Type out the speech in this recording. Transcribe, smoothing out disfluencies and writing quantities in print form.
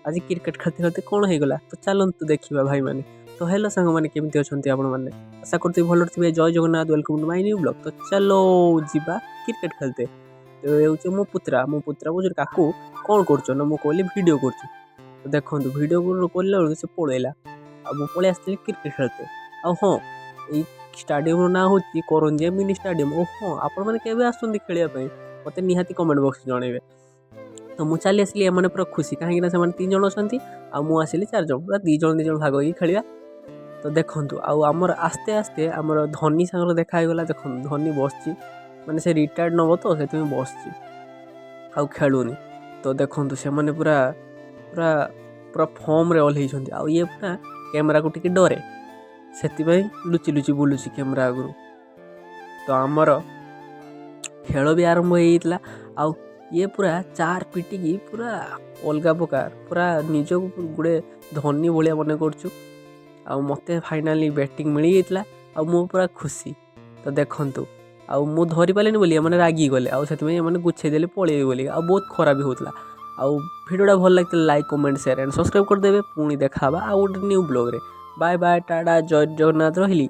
आज क्रिकेट खेलते खेलते कौन होगला तो चलतु देखा भाई मैंने। तो हेलो सांग मैंने केमती अच्छा आपने आशा करते भल थे। जय Jagannath welcome to my new blog. तो चलो जीवा क्रिकेट खेलते। तो ये मो पुत्रा बुझे काकू कौन कर मुझे कहली भिड कर। तो देखो भिड कला से पलैला मुझे पलि आसती क्रिकेट खेलते। हाँ ये स्टाडियम ना हूँ करंजिया मिनी स्टाडियम। हाँ आपण मैंने आसुँच खेलने मत निहाती कमेंट बॉक्स जनइबे। तो मुझे चली आसली एम पूरा खुशी कहीं 3 जन अच्छा आसली 4 जन पूरा 2 जन भाग हो खेलिया। तो देखु आमर आस्ते आस्ते आमर धोनी सागर देखागला। देखो धोनी बस माने से रिटायर्ड नब तो से बस आउ खेलुनी। तो देखु से मैंने पूरा पूरा पूरा फॉर्म रे ओल्लैछंती। आ ये पूरा कैमेरा को टिके डरे से लुचि लुचि बुलूची कैमेरा आगु। तो आमर खेल भी आरंभ होता आ ये पूरा 4 पिटिकी पूरा अलग प्रकार पूरा निज गोटे धोनी भाया मन कर। मते फाइनाली बैटिंग मिल जाता आ मु पूरा खुशी। तो देखंतु मु धरी पारे बोली मैंने रागी गले आने गुछे देले पलि बोली बहुत खराब भी होता। भिडियोटा भल लगे like comment share and subscribe करदेवे। पुणी देखा आउ गोटे न्यू ब्लॉग रे। बाय बाय टाटा जय जगन्नाथ रही।